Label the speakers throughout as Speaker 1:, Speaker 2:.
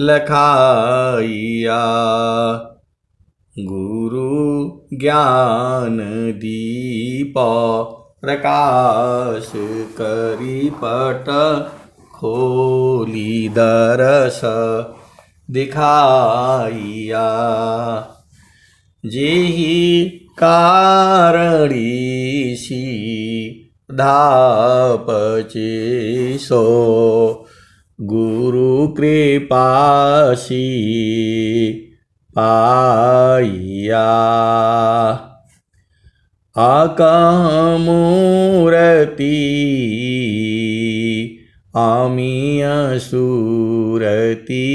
Speaker 1: लखाइया। गुरु ज्ञान दीप प्रकाश करी पट खोली दरस दिखाइया। जेहि कारणीसी धापचे सो गुरु कृपासी पाइया। आकमूर्ति आमिय सुरती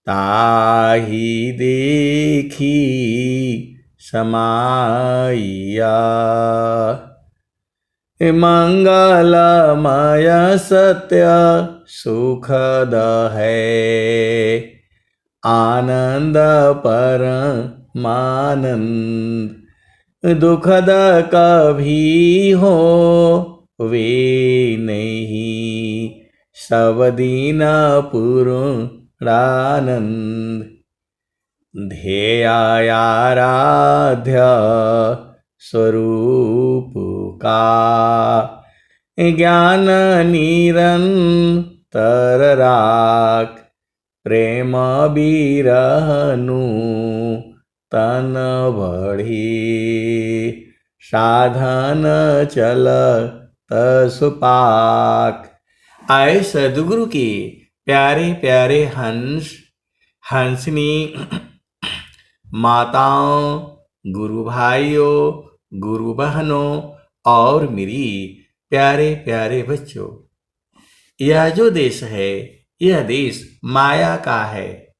Speaker 1: ताहि देखी समाइया। मंगलमय सत्य सुखद है आनंद परमानंद। दुखद कभी हो वे नहीं सब दिन पूर्णानंद। ध्येयाराध्य स्वरूप का ज्ञान निरंतर राख। प्रेम बिरहनु तन बढ़ी साधन चल तसुपाक। आए सदगुरु के प्यारे प्यारे हंसनी माताओं, गुरु भाइयों, गुरु बहनों और मेरी प्यारे प्यारे बच्चों, यह जो देश है यह देश माया का है।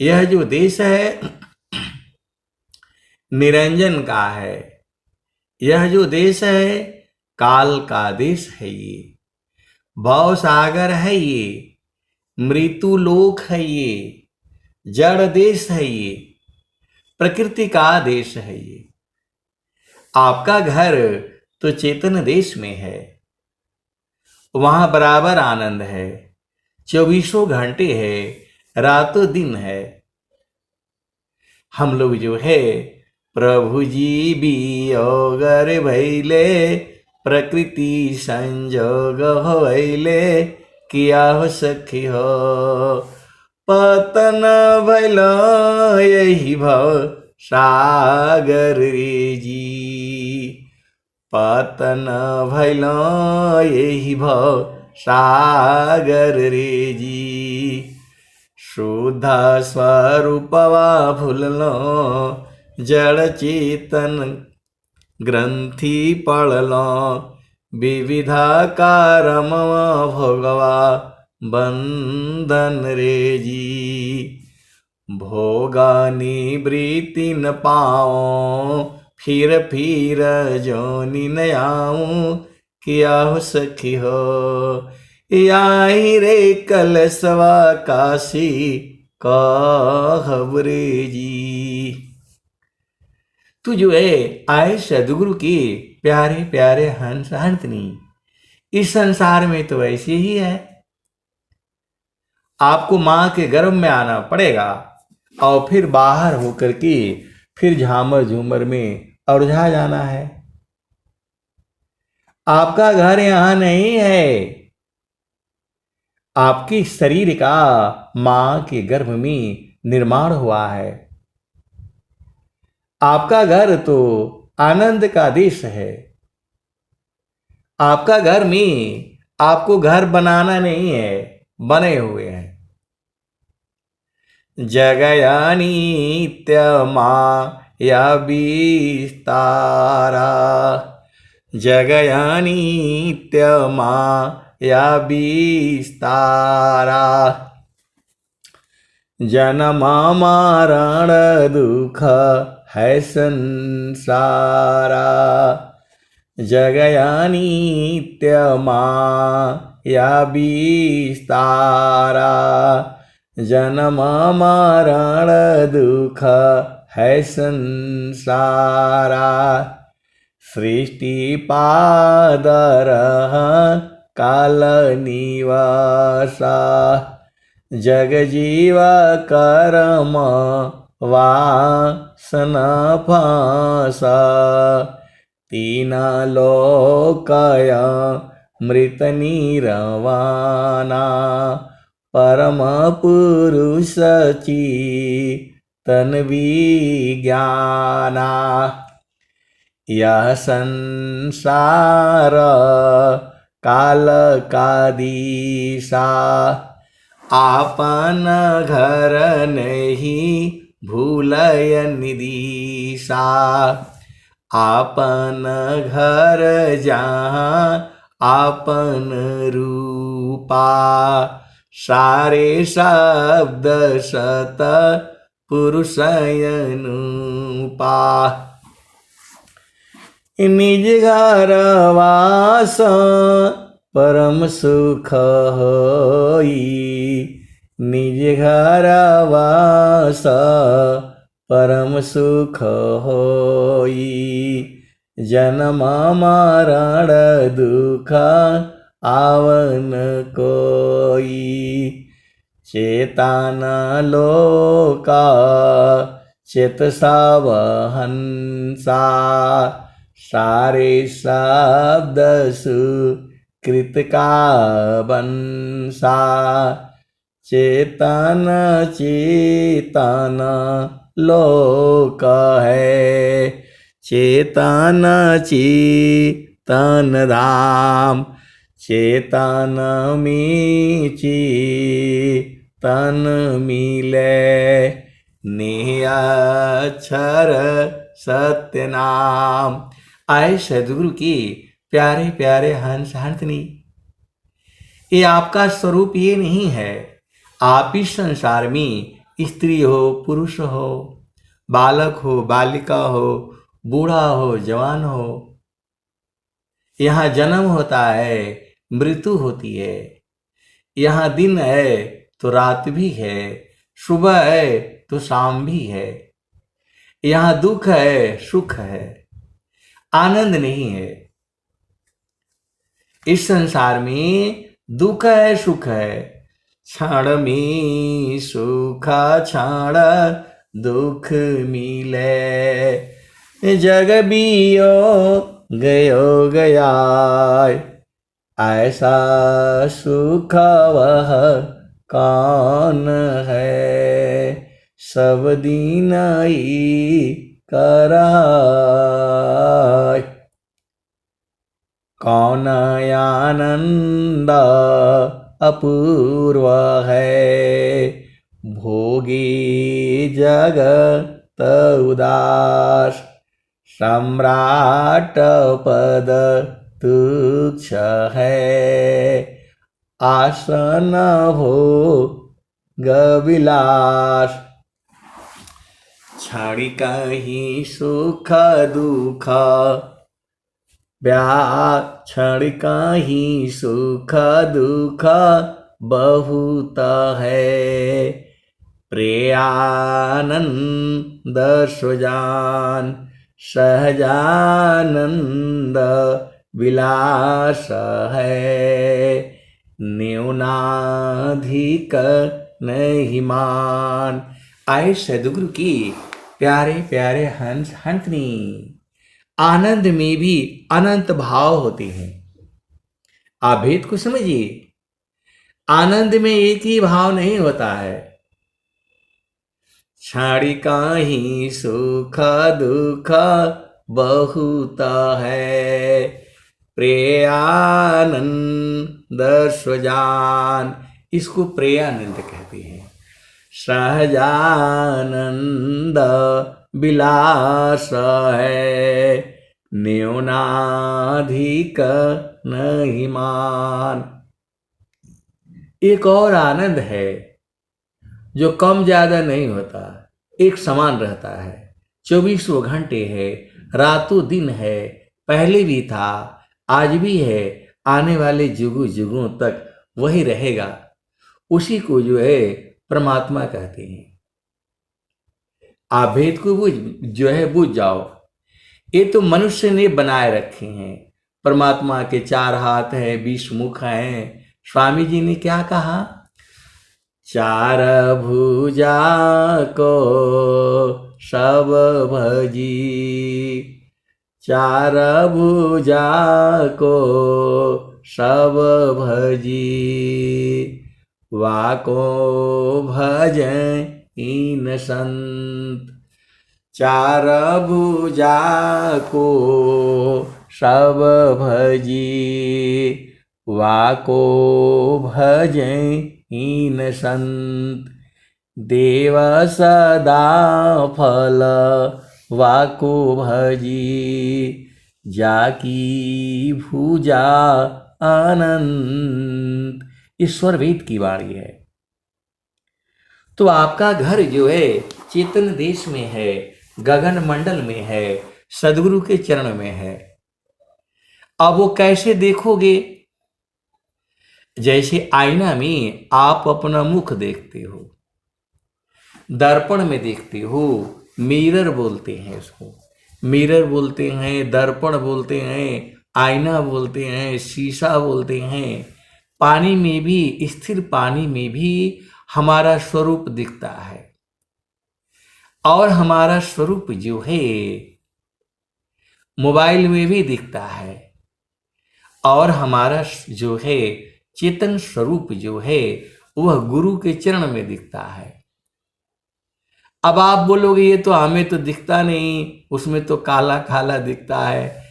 Speaker 1: यह जो देश है निरंजन का है। यह जो देश है काल का देश है। ये भव सागर है। ये मृत्यु लोक है। ये जड़ देश है। ये प्रकृति का देश है। ये आपका घर तो चेतन देश में है। वहां बराबर आनंद है। 24 घंटे है, रातों दिन है। हम लोग जो है प्रभु जी वियोगर भैले प्रकृति संजोग होइले किया हो सखी हो। पतन भैल यही भव सागर रे जी। पतन भैल यही भव सागर रे जी। शुद्ध स्वरूपवा भूललो जड़ चेतन ग्रंथि पड़लो। विविधा कारमवा भोगवा बंधन रे जी। भोगा निवृत्ति न पाओ फिर जोनि न आऊं किया हो सखी हो। आई रे कलसवा काशी कहबरे जी। तू जो है आए सदगुरु की प्यारे प्यारे हंस हंसनी। इस संसार में तो ऐसे ही है। आपको मां के गर्भ में आना पड़ेगा और फिर बाहर होकर के फिर झामर झूमर में उलझा जाना है। आपका घर यहां नहीं है। आपके शरीर का मां के गर्भ में निर्माण हुआ है। आपका घर तो आनंद का देश है। आपका घर में आपको घर बनाना नहीं है, बने हुए हैं। जगया नित्य माया विस्तारा। जगया नित्य माया विस्तारा। जन्म मरण दुख है संसारा। जगया नित्य माया विस्तारा। जन्म मरण दुख है संसारा। सृष्टि पादर काल निवासा जग जीवा कर्म वासना फासा तीना लोकया मृत निरवाना परम पुरुष तन विज्ञाना यह संसार काल का दिशा आपन घर नहीं भूलय निदिशा आपन घर जहाँ आपन रूपा सारे शब्द सत पुरुषयनुपा निज घर वास परम सुख होई निज घर वास परम सुख होई जन्म मरण दुख आवन कोई चेतन लोका चेतसा वहंसा सारे शब्द सुकृत का बंसा चेतन चेतन लोक है चेतन चेतन धाम चेतन में चेतन मिले निअक्षर सत्य नाम। आए सदगुरु की प्यारे प्यारे हंस हंसनी, ये आपका स्वरूप ये नहीं है। आप इस संसार में स्त्री हो पुरुष हो बालक हो बालिका हो बूढ़ा हो जवान हो, यहाँ जन्म होता है मृत्यु होती है। यहाँ दिन है तो रात भी है, सुबह है तो शाम भी है। यहाँ दुख है सुख है, आनंद नहीं है। इस संसार में दुख है सुख है, क्षण में सुख क्षण दुख मिले जग बियो गयो गया ऐसा सुख वह कौन है सब दिन ही कराय कौन आनंद अपूर्व है भोगी जगत उदास सम्राट पद तुच्छ है आसन भोग विलास क्षणिक ही सुख दुख क्षणिक ही सुख दुख बहुत है प्रियानंद सुजान सहजानंद विलास है न्यूनाधिक नहीं मान। आए सदगुरु की प्यारे प्यारे हंस हंसनी, आनंद में भी अनंत भाव होते हैं। आप भेद को समझिए, आनंद में एक ही भाव नहीं होता है। क्षणिक ही सुख दुख बहुत है प्रेयानंद स्वजान, इसको प्रेयानंद कहते हैं। सहजानंद विलास है न्यूनाधिक नहीं मान। एक और आनंद है जो कम ज्यादा नहीं होता, एक समान रहता है। 24 घंटे है, रातों दिन है, पहले भी था आज भी है, आने वाले जुगों जुगों तक वही रहेगा। उसी को जो है परमात्मा कहते हैं। आप भेद को बुझ जाओ। ये तो मनुष्य ने बनाए रखे हैं, परमात्मा के 4 हाथ हैं, 20 मुख हैं। स्वामी जी ने क्या कहा? 4 भुजा को सब भजी, 4 भुजा को सब भजी, वाको भजन इन संत। 4 भुजा को सब भजी, वाको भजन हीन संत। देव सदा फल वाको भजी, जाकी भुजा अनंत। ईश्वर वेद की वाणी है। तो आपका घर जो है चेतन देश में है, गगन मंडल में है, सदगुरु के चरण में है। अब वो कैसे देखोगे? जैसे आईना में आप अपना मुख देखते हो, दर्पण में देखते हो, मिरर बोलते हैं इसको, मिरर बोलते हैं, दर्पण बोलते हैं, आईना बोलते हैं, शीशा बोलते हैं। पानी में भी, स्थिर पानी में भी हमारा स्वरूप दिखता है। और हमारा स्वरूप जो है मोबाइल में भी दिखता है। और हमारा जो है चेतन स्वरूप जो है वह गुरु के चरण में दिखता है। अब आप बोलोगे ये तो हमें तो दिखता नहीं, उसमें तो काला काला दिखता है।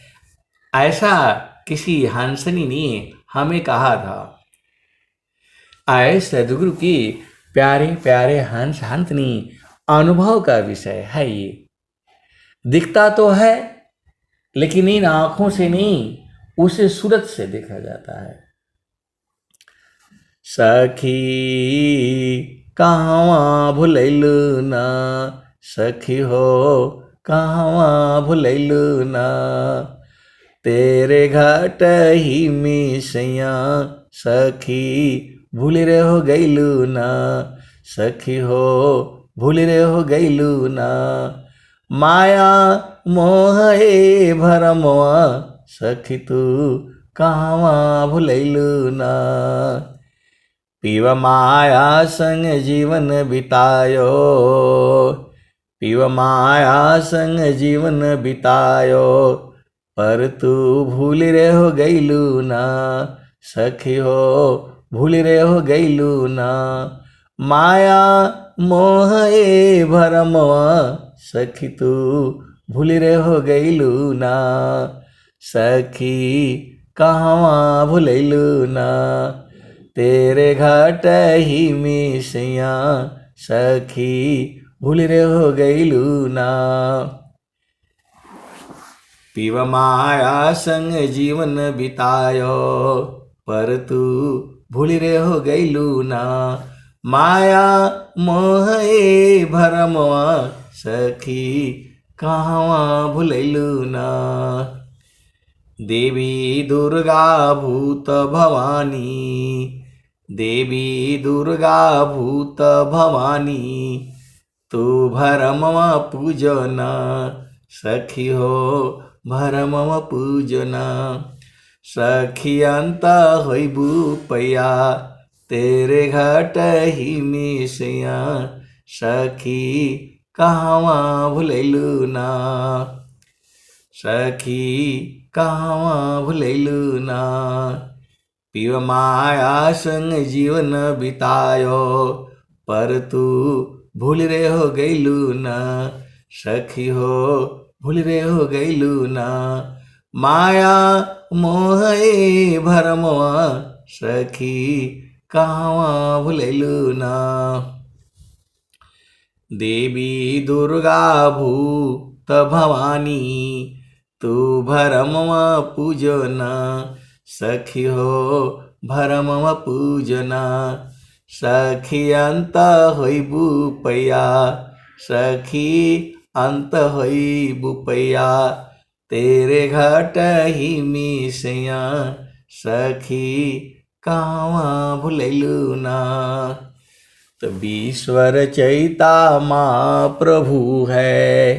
Speaker 1: ऐसा किसी हंसनी ने हमें कहा था। आए सदगुरु की प्यारे प्यारे हंस हंसनी, अनुभव का विषय है ये। दिखता तो है लेकिन इन आंखों से नहीं, उसे सूरत से देखा जाता है। सखी कहवा भुलैलु ना, सखी हो कहवा भुलैलु ना, तेरे घाट ही मिसैया सखी भूल रे हो गईलू ना, सखी हो भूल रे हो गईलू ना। माया मोह ए भरमवा, सखी तू कहवा भुलैलू ना। पीव माया संग जीवन बितायो, पीव माया संग जीवन बितायो, पर तू भूल रे हो गईलू ना, सखी हो भूल रे हो गईलू ना। माया मोह ए भरमवा, सखी तू भूल रे हो गईलू ना, सखी कहवा भुलैलू ना, तेरे घाट ही मिसैया सखी भूल रे हो गईलू ना। पीव माया संग जीवन बितायो, पर तू भूल रे हो गईलू ना। माया मोह ए भरमवा, सखी कहवा भुलैलू ना। देवी दुर्गा भूत भवानी, देवी दुर्गा भूत भवानी, तू भरमवा पूजना, सखी हो भरमवा पूजना। सखी अंत होइबू पैया, तेरे घाट ही मिसैया सखी कहवा भुलैलू ना, सखी कहवा भुलैलू ना। पीव माया संग जीवन बितायो, पर तू भूल रे हो गईलू ना, सखी हो भूल रे हो गईलू ना। माया मोह ए भरमवा, सखी कहवा भुलैलू ना। देवी दुर्गा भूत भवानी, तू भरमवा पूजना, सखी हो भरमवा पूजना। सखी अंत होइबू पैया, सखी अंत होइबू पैया, तेरे घाट ही मिसैया सखी कहवा भुलैलू ना। तो ईश्वर चैता माँ प्रभु है,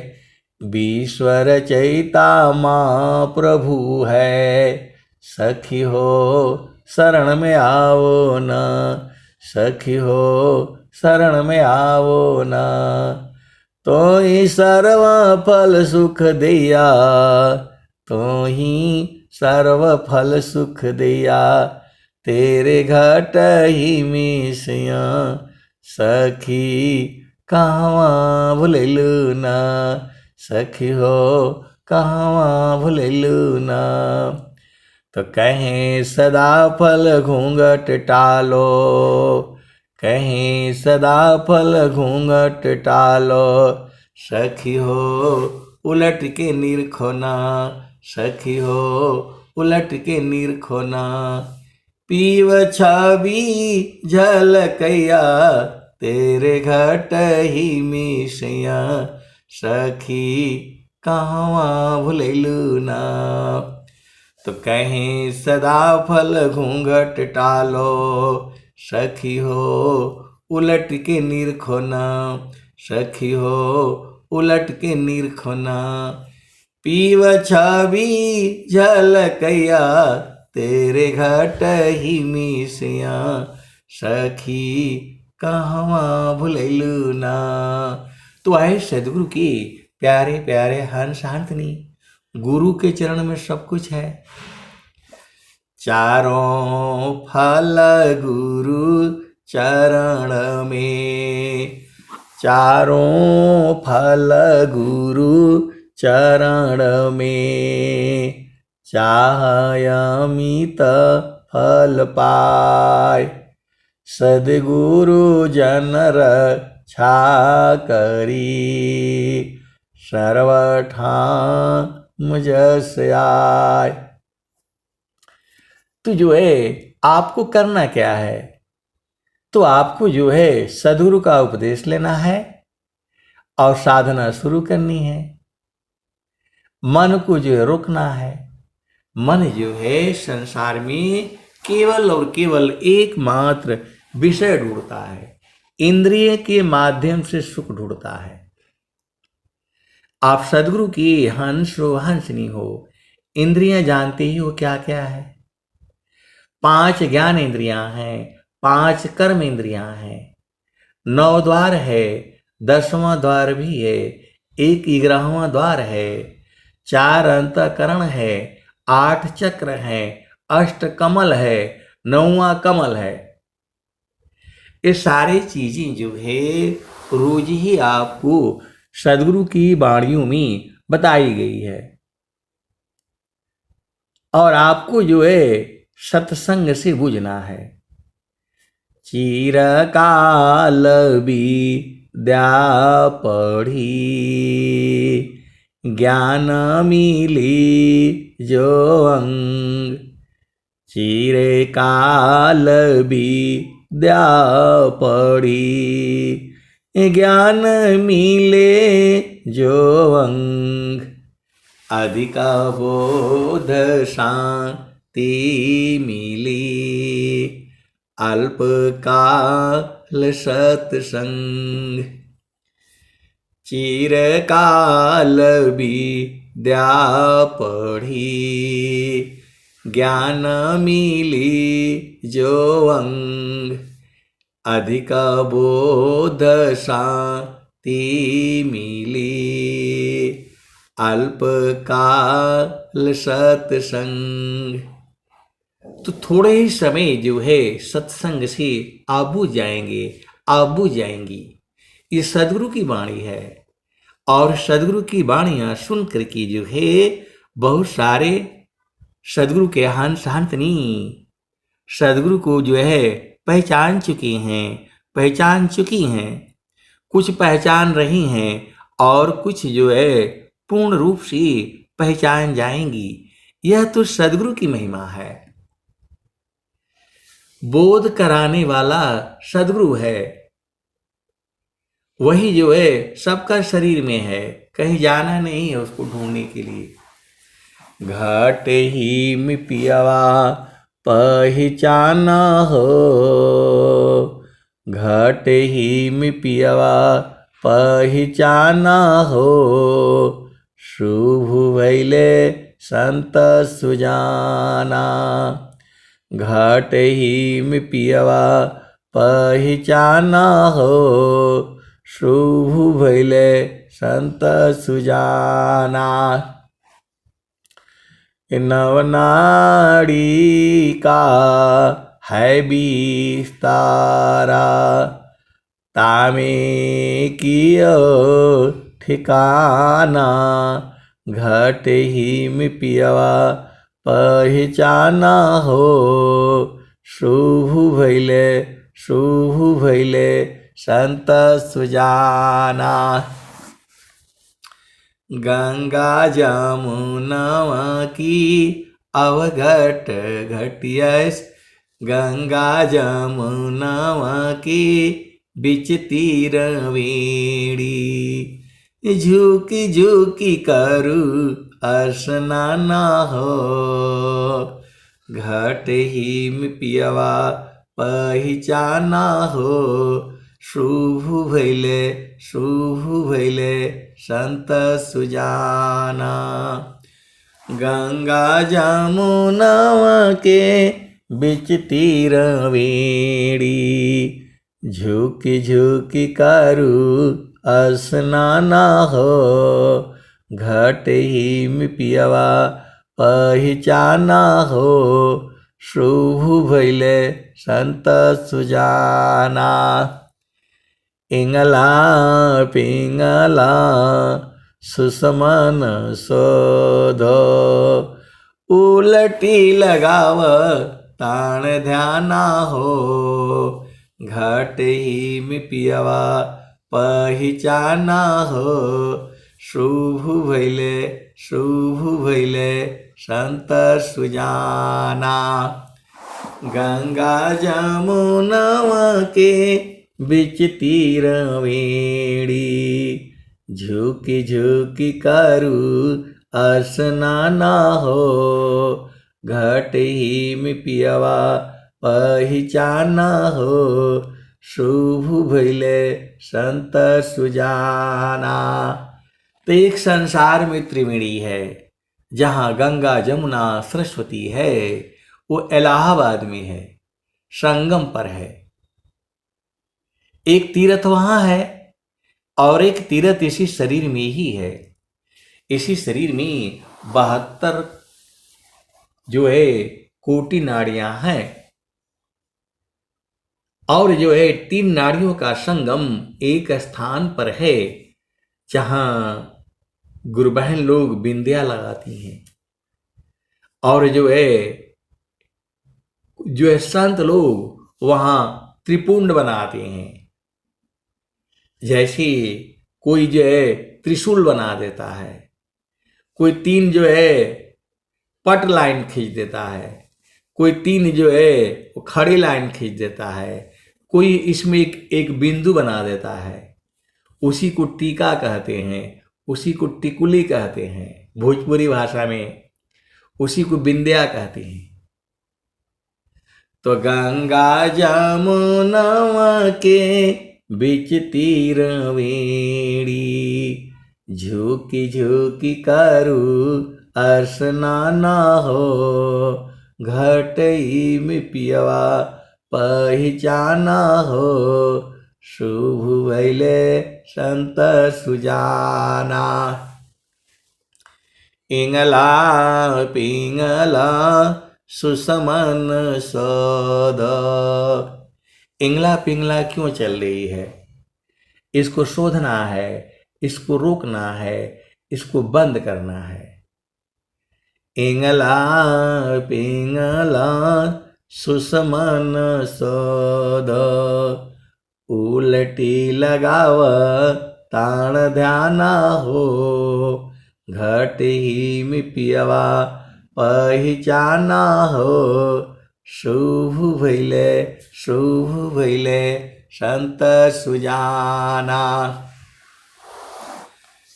Speaker 1: विश्व रचयिता माँ प्रभु है, सखी हो शरण में आओ न, सखी हो शरण में आओ न। तो ही सर्व फल सुख दिया, तो ही सर्व फल सुख दिया, तेरे घट ही मिसिया, सखी कहवा भुलैलू ना, सखी हो कहवा भुलैलू ना। तो कहीं सदा फल घूंघट टालो, कहीं सदा फल घूंघट टालो, सखी हो उलट के निरखोना, सखी हो उलट के निरखोना। पीव छवि झलकैया, तेरे घट ही मिसिया, सखी कहवा भुलैलू ना। तो कहीं सदा फल घूंघट टालो, सखी हो उलट के निरखोना, सखी हो उलट के निरखोना। पीव छवि झलकैया, तेरे घट ही मिसिया, सखी कहवा भुलैलू ना। तो आए सदगुरु की प्यारे प्यारे हंस हंसनी, गुरु के चरण में सब कुछ है। चारों फल गुरु चरण में, चारों फल गुरु चरण में, चाह अमित फल पाय, सद्गुरु जन रक्षा करी, सर्वठाम जस आय। तो जो है आपको करना क्या है, तो आपको जो है सद्गुरु का उपदेश लेना है और साधना शुरू करनी है। मन को जो है रोकना है। मन जो है संसार में केवल और केवल एकमात्र विषय ढूंढता है, इंद्रिय के माध्यम से सुख ढूंढता है। आप सद्गुरु की हंस हो हंसनी हो, इंद्रियां जानते ही हो क्या क्या है। 5 ज्ञान इंद्रियां हैं, 5 कर्म इंद्रियां हैं, 9 द्वार है, 10वां द्वार भी है, 11वां द्वार है, 4 अंतःकरण है, 8 चक्र है, 8 कमल है, 9वां कमल है। ये सारी चीजें जो है रोज ही आपको सद्गुरु की वाणियों में बताई गई है और आपको जो है सत्संग से बुझना है। चिरकाल विद्या पढ़ी, ज्ञान मिली जो अंग, चिरकाल विद्या पढ़ी, ज्ञान मिले जो अंग, अधिक बोध शांति मिली, अल्प काल सत्संग, चिरकाल विद्या पढ़ी, ज्ञान मिली जो अंग, अधिक बोध शांति मिली, अल्प काल सत्संग। तो थोड़े ही समय जो है सत्संग से आप बुझ जाएंगे, आप बुझ जाएंगी। ये सद्गुरु की वाणी है और सद्गुरु की वाणियां सुन करके जो है बहुत सारे सद्गुरु के हंस हंसनी सद्गुरु को जो है पहचान चुके हैं, पहचान चुकी हैं। कुछ पहचान रही हैं और कुछ जो है पूर्ण रूप से पहचान जाएंगी। यह तो सद्गुरु की महिमा है। बोध कराने वाला सद्गुरु है, वही जो है सबका शरीर में है, कहीं जाना नहीं है उसको ढूंढने के लिए। घट ही में पियवा पहचाना हो, घट ही में पियवा पहचाना हो, शुभ भैले संत सुजाना। घट ही में पियवा पहचाना हो, शुभ भैले संत सुजाना। नवनाड़ी का है विस्तारा, तामे कियो ठिकाना। घट ही में पियवा पहचाना हो, शुभ भैले संत सुजाना। गंगा जमुनवा की अवघट घटियस, गंगा जमुनवा की बिच तीर वेणी। झुकी झुकी करू स्नाना हो, घट ही में पियवा पहचाना हो, शुभ भैले संत सुजाना। गंगा जमुनवा के बिच तीर वेणी, झुकी झुकी करू स्नाना हो, घट ही में पियवा पहचाना हो, शुभ भैले संत सुजाना। इंगला पिंगला सुसमन शोध, उलटी लगाव ताण ध्याना हो, घट ही में पियवा पहचाना हो, शुभ भैले संत सुजाना। गंगा जमुनवा के बिच तीर वेणी, झुकी झुकी करू स्नाना हो, घट ही में पियवा पहचाना हो, शुभ भैले संत सुजाना। तो एक संसार में त्रिवेणी है, जहाँ गंगा जमुना सरस्वती है, वो इलाहाबाद में है, संगम पर है। एक तीर्थ वहां है और एक तीर्थ इसी शरीर में ही है। इसी शरीर में 72 जो है कोटि नाड़ियां हैं, और जो है 3 नाड़ियों का संगम एक स्थान पर है, जहां गुरु बहन लोग बिंदिया लगाती हैं, और जो है संत लोग वहां त्रिपुंड बनाते हैं। जैसे कोई जो है त्रिशूल बना देता है, कोई 3 जो है पट लाइन खींच देता है, कोई 3 जो है खड़ी लाइन खींच देता है, कोई इसमें एक बिंदु बना देता है। उसी को टीका कहते हैं, उसी को टिकुली कहते हैं, भोजपुरी भाषा में उसी को बिंदिया कहते हैं। तो गंगा जमुनवा के बिच तीर वेणी, झुकी झुकी करू स्नाना हो, घट ही में पियवा पहचाना हो, शुभ भैले संत सुजाना। इंगला पिंगला सुसमन शोध, इंगला पिंगला क्यों चल रही है? इसको शोधना है, इसको रोकना है, इसको बंद करना है। इंगला पिंगला सुसमन शोध, उलटी लगाव ताण ध्याना हो, घट ही में पियवा पहचाना हो, शुभ भैले संत सुजाना।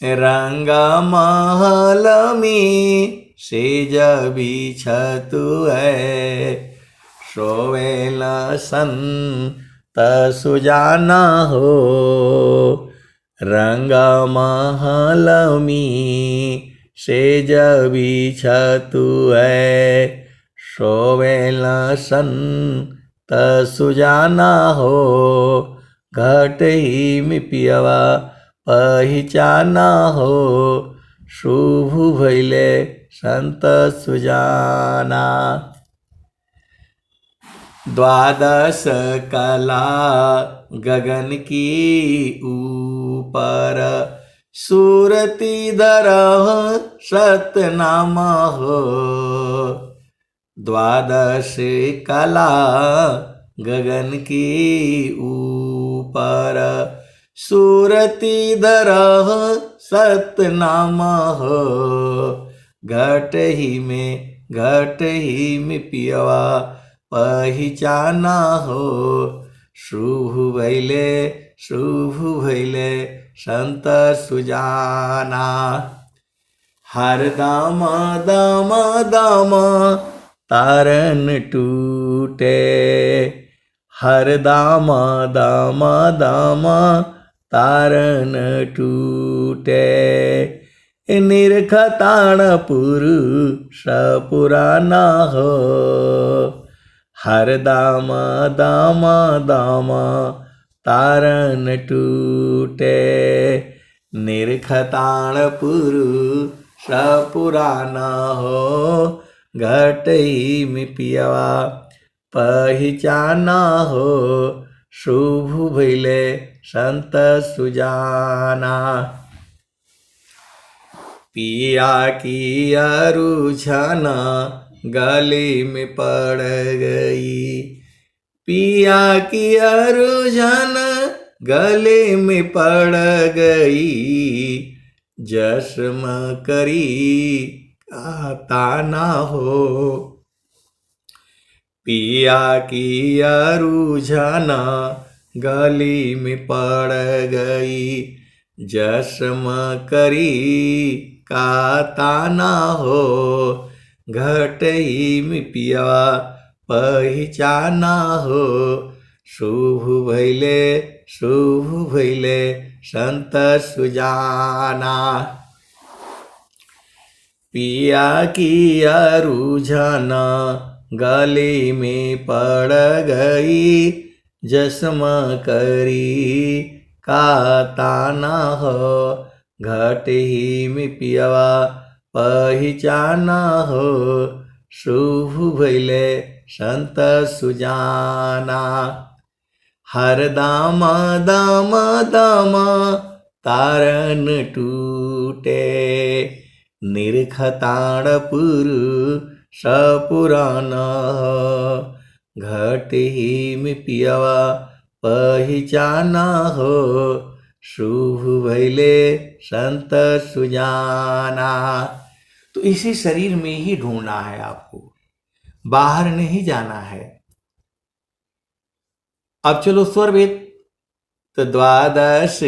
Speaker 1: रंग महल में सेज बिछतु है, सोवेल संत सुजाना हो, रंग महल में सेज बिछतु है, सोवेल संत सुजाना हो, घट ही में पियवा पहिचाना हो, शुभ भैले संत सुजाना। द्वादश कला गगन की ऊपर, सूरती दरह सतनामा हो। द्वादश कला गगन की ऊपर, सूरती दरह सतनामा हो। घट ही में पियवा पहिचाना हो, शुभ भैले संत सुजाना। हर दाम दाम दाम तारन टूटे, हर दाम दाम दाम तारन टूटे। निरखताण पुरुष पुराना हो, हर दाम दाम दाम तारन टूटे। निरखताण पुरुष पुराना हो, घट ही में पियवा पहिचाना हो, शुभ भैले संत सुजाना। पिया की अरुझना गली में पड़ गई, पिया की अरुझन गले में पड़ गई। जश्म करी कहता ना हो, पिया की अरुझना गली में पड़ गई। जश्म करी कहता ना हो, घट ही में पियवा पहिचाना हो, शुभ भैले संत सुजाना। पिया की अरुझना गली में पड़ गई, जश्म करी कहता ना हो, घट ही में पियवा पहिचाना हो, शुभ भैले संत सुजाना। हर दाम दाम दाम तारन टूटे, निरखताण पुरुष पुराना हो, घट ही में पियवा पहिचाना हो, शुभ भैले संत सुजाना। तो इसी शरीर में ही ढूंढना है आपको, बाहर नहीं जाना है। अब चलो स्वर वेद। तो द्वादश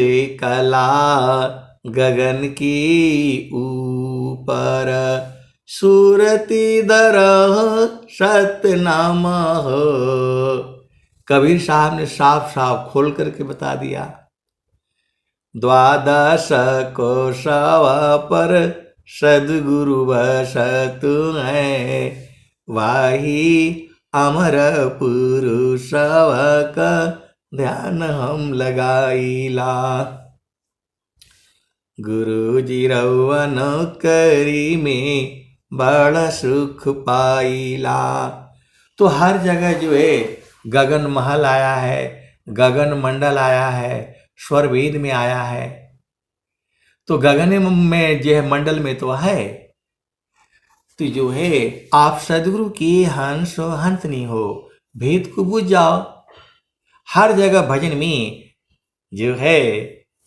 Speaker 1: कला गगन की ऊपर, सूरती दरह सतनामा हो। कबीर साहब ने साफ साफ खोल करके बता दिया। द्वादश कोशव पर सद्गुरु बसतु है, वाही अमर पुरुषव का ध्यान हम लगाईला। गुरु जी रउआ नौकरी में बड़ा सुख पाईला। तो हर जगह जो है गगन महल आया है, गगन मंडल आया है, स्वर वेद में आया है। तो गगन में जो है मंडल में तो है, तो जो है आप सदगुरु की हंस हो हंसनी हो, भेद को बुझ जाओ। हर जगह भजन में जो है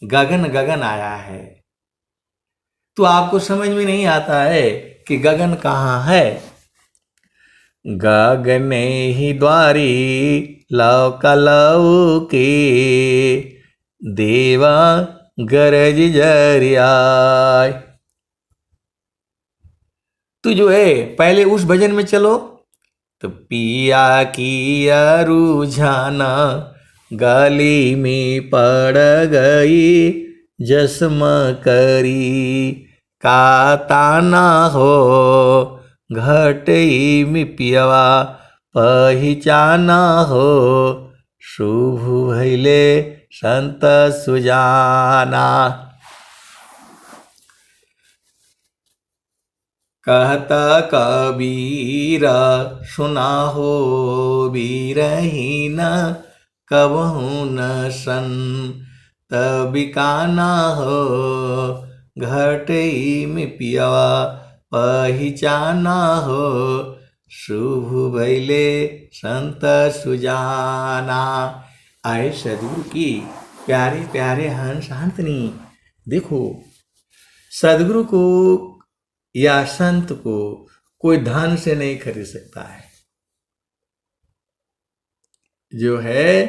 Speaker 1: गगन गगन आया है। तो आपको समझ में नहीं आता है कि गगन कहाँ है। गगने ही द्वारी लौ के, देवा गरज जरियाय। तो जो है पहले उस भजन में चलो। तो पिया की अरुझाना गली में पड़ गई, जसम करी का ताना हो, घटई में पियवा पहिचाना हो, शुभ भैले संत सुजाना। कहता कबीर सुना हो बीरहीन, कबहू न सन तबिकाना हो, घटई में पियवा पहिचाना हो, शुभ भैले संत सुजाना। आए सदगुरु की प्यारे प्यारे हंस हंसनी। देखो, सदगुरु को या संत को कोई धन से नहीं खरीद सकता है। जो है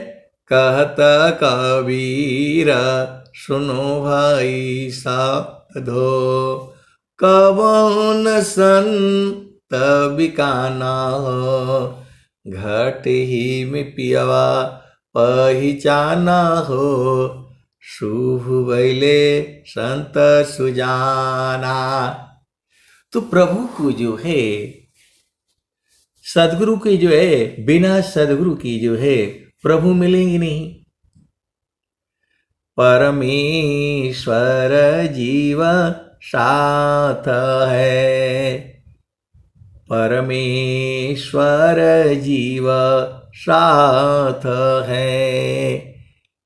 Speaker 1: कहता कबीर सुनो भाई साधो, कबहू न संत बिकाना हो, घट ही में पियवा पहिचाना हो, शुभ भैले संत सुजाना। तो प्रभु को जो है, सदगुरु की जो है, बिना सदगुरु की जो है प्रभु मिलेंगे नहीं। परमेश्वर जीव साथ है, परमेश्वर जीव साथ है,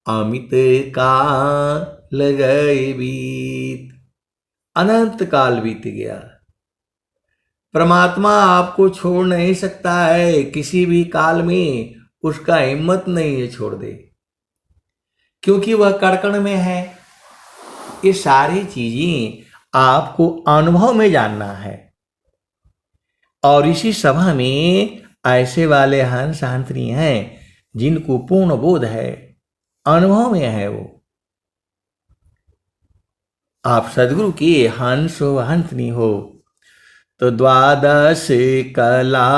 Speaker 1: अमित काल गए बीत। अनंत काल बीत गया, परमात्मा आपको छोड़ नहीं सकता है किसी भी काल में। उसका हिम्मत नहीं है छोड़ दे, क्योंकि वह कड़कड़ में है। ये सारी चीजें आपको अनुभव में जानना है। और इसी सभा में ऐसे वाले हंस हंसनी हैं जिनको पूर्ण बोध है, अनुभव में है वो। आप सदगुरु की हंस हो हंसनी हो तो द्वादश कला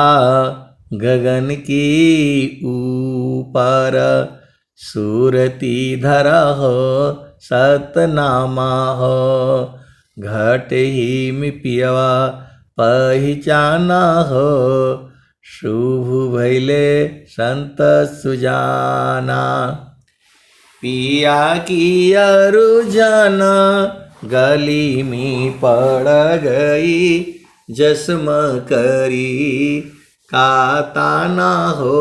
Speaker 1: गगन की ऊपर, सूरती धरा हो सतनामा हो, घट ही में पियवा पहिचाना हो, शुभ भैले संत सुजाना। पिया की अरुझना गली में पड़ गई, जसम करी का ताना हो,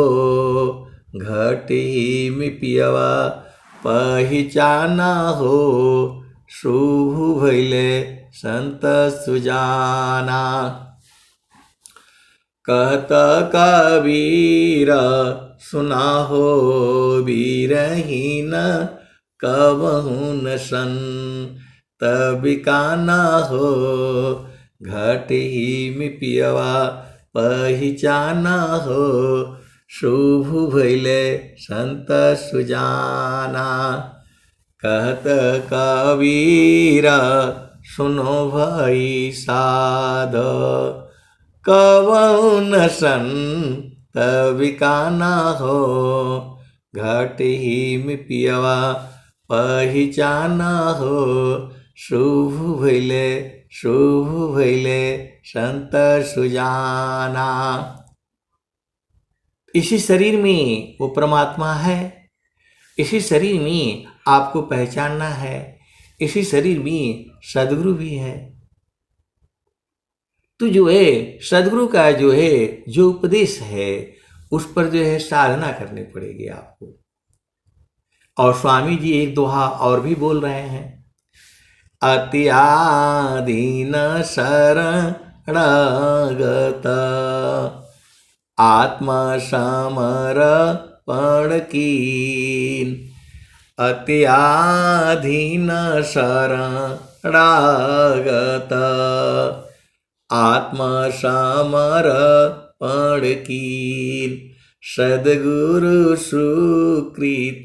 Speaker 1: घट ही में पियवा पहिचाना हो, शुभ भैले संत सुजाना। कहता कबीर सुना हो बीरहीन, कबहू न सन तबिकाना हो, घट ही में पियवा पहिचाना हो, शुभ भैले संत सुजाना। कहत कबीर सुनो भाई साध, कबहू न सन तबिकाना हो, घट ही में पियवा पहिचाना हो, शुभ भैले संत सुजाना। इसी शरीर में वो परमात्मा है, इसी शरीर में आपको पहचानना है, इसी शरीर में सदगुरु भी है। तो जो है सदगुरु का जो है जो उपदेश है उस पर जो है साधना करनी पड़ेगी आपको। और स्वामी जी एक दोहा और भी बोल रहे हैं, अति आधीन शरणागत, आत्मा समर्पण कीन, अति आधीन शरणागत, आत्मा समर्पण कीन, सदगुरु सुकृत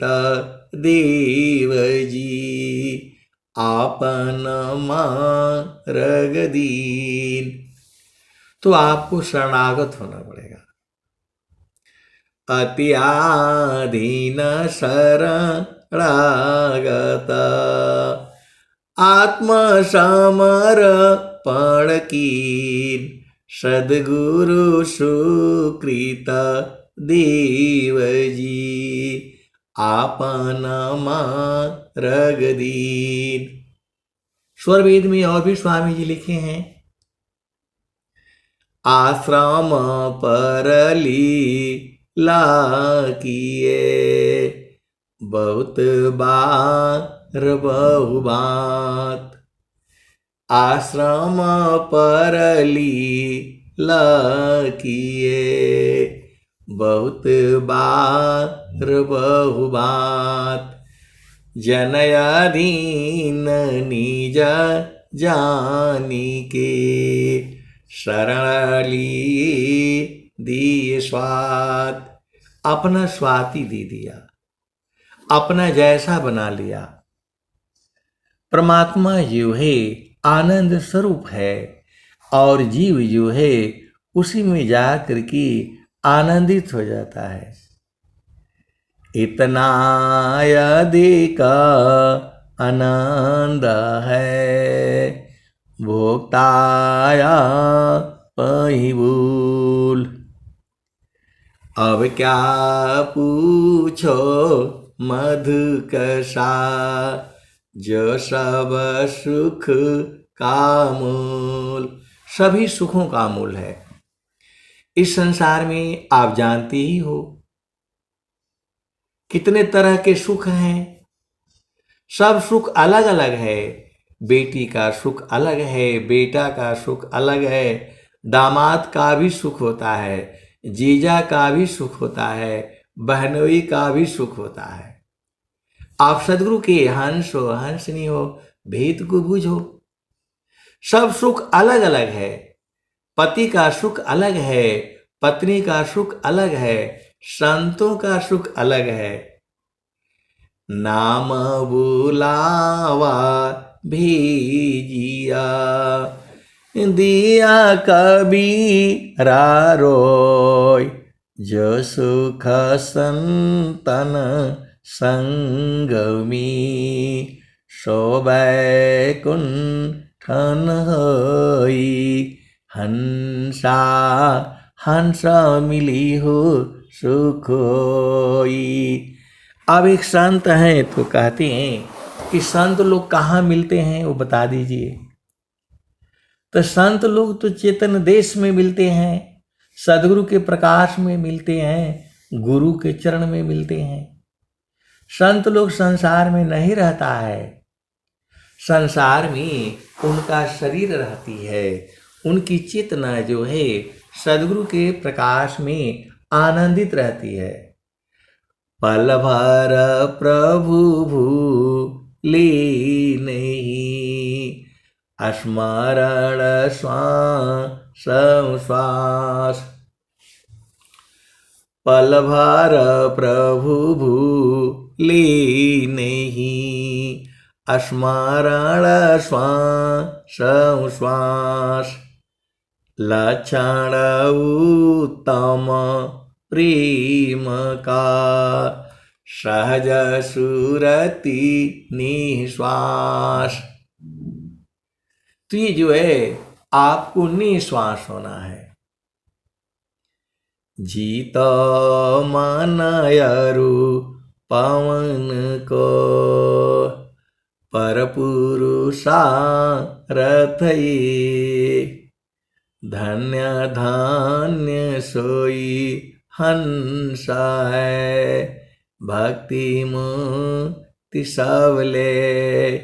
Speaker 1: देव जी, आपन मार्ग दीन। तो आपको शरणागत होना पड़ेगा। अति आधीन शरणागत, आत्म समर्पण कीन सद्गुरु सुकृत देव जी आपन मार्ग दीन। स्वर वेद में और भी स्वामी जी लिखे हैं, आश्रम पर लीला किए बहुत बार बहुबात। आश्रम पर लीला किए बहुत बार बहुबात। जनयाधीन निज जानी के शरण लिए दिए स्वाद। अपना स्वाति दे दिया, अपना जैसा बना लिया। परमात्मा जो है आनंद स्वरूप है और जीव जो है उसी में जा करके आनंदित हो जाता है। इतना अधिक आनंद है भोक्ताया पही भूल। अब क्या पूछो मधु कसा जो सब सुख का मूल। सभी सुखों का मूल है। इस संसार में आप जानते ही हो कितने तरह के सुख हैं। सब सुख अलग अलग है। बेटी का सुख अलग है, बेटा का सुख अलग है, दामाद का भी सुख होता है, जीजा का भी सुख होता है, बहनोई का भी सुख होता है। आप सदगुरु के हंस हो, हंसनी हो, भेद को बूझो। सब सुख अलग अलग है। पति का सुख अलग है, पत्नी का सुख अलग है, संतों का सुख अलग है। नाम बुलावा भेजिया दिया कबीरा रोय। जो सुख संतन संगमी सो बैकुंठन होई। हंसा हंस मिली हो सुख होई। अब एक संत हैं तो कहते हैं कि संत लोग कहाँ मिलते हैं वो बता दीजिए। तो संत लोग तो चेतन देश में मिलते हैं, सदगुरु के प्रकाश में मिलते हैं, गुरु के चरण में मिलते हैं। संत लोग संसार में नहीं रहता है। संसार में उनका शरीर रहती है, उनकी चेतना जो है सदगुरु के प्रकाश में आनंदित रहती है। पल भर प्रभु भूले नहीं स्मरण श्वास। पल भर प्रभु भूले नहीं स्मरण श्वास। लक्षण उत्तम प्रेम का सहज सुरति निश्वास। तो ये जो है आपको निश्वास होना है। जीत मनयरु पवन को पर पुरुषा रथये। धन्य धन्य सोई हंस है भक्ति मुक्ति सबले।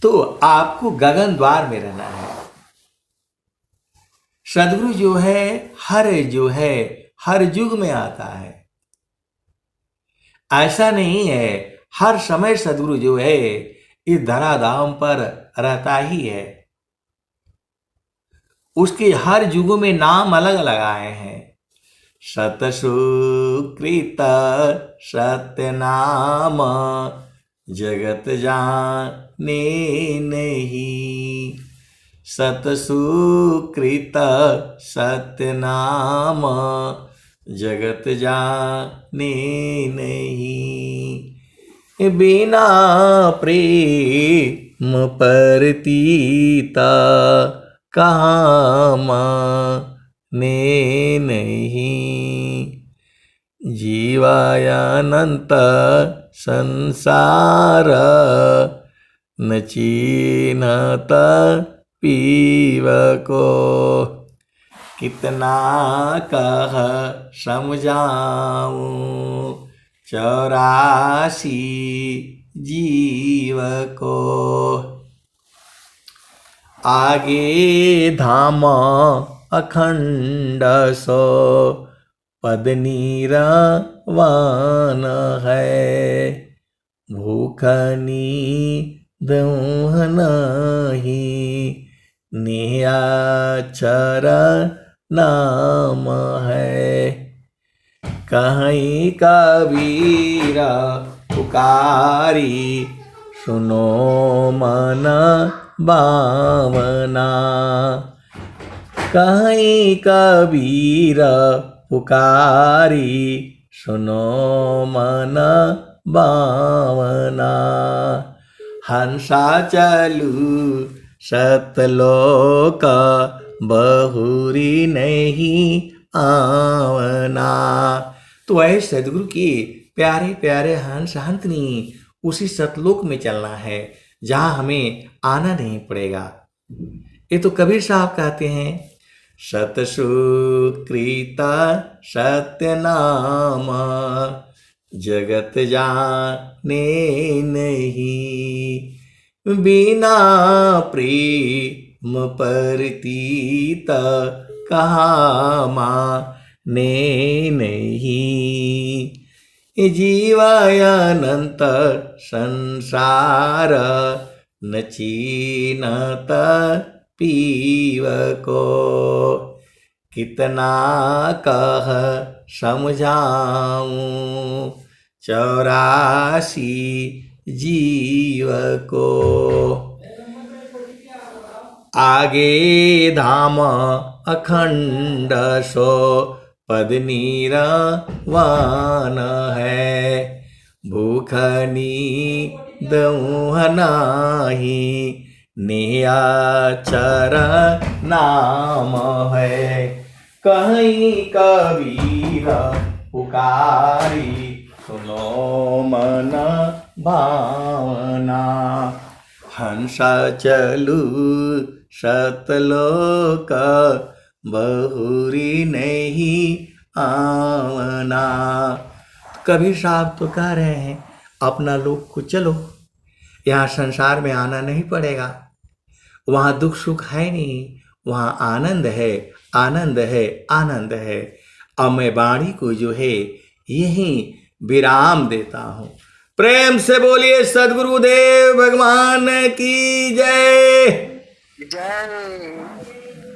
Speaker 1: तो आपको गगन द्वार में रहना है। सदगुरु जो है हर युग में आता है। ऐसा नहीं है हर समय सदगुरु जो है इस धराधाम पर रहता ही है। उसके हर युगों में नाम अलग अलग आए हैं। सतसुकृत सत्य नाम जगत जाने नहीं। सतसुकृत सत्य नाम जगत जाने नहीं। बिना प्रेम परतीता कहाँ माने नहीं। जीवायानंत संसार न चीन्हत पीव को। कितना कह समझाऊं 84 जीव को। आगे धाम अखंड सो पद नीरवान है। भूख नींद नहीं नियाचर नाम है। कहीं कबीर पुकारी सुनो मन बावना। कहीं कबीर पुकारी सुनो मन बावना। हंसा चलू सतलोक बहुरी नहीं आवना। तो ऐ सदगुरु के प्यारे प्यारे हंस हंतनी उसी सतलोक में चलना है जहाँ हमें आना नहीं पड़ेगा। ये तो कबीर साहब कहते हैं, सतसुकृता सत्य नाम जगत जाने नहीं। बिना प्रेम परतीत कहाँ माने नहीं। जीवायानंत संसार न चीन्हत पीव को। कितना कह समझाऊं 84 जीव को। आगे धाम अखंड सो पद नीरवान है। भूख नींद नाही नियाचर नाम है। कहीं कबीर पुकारी सुनो मन भावना। हंस चलू सतलोक बहुरी नहीं आवना। कबीर साहब तो कह रहे हैं अपना लोक को चलो, यहाँ संसार में आना नहीं पड़ेगा। वहाँ दुख सुख है नहीं, वहाँ आनंद है, आनंद है, आनंद है। अब मैं वाणी को जो है यहीं विराम देता हूँ। प्रेम से बोलिए सद्गुरुदेव भगवान की जय।
Speaker 2: जय।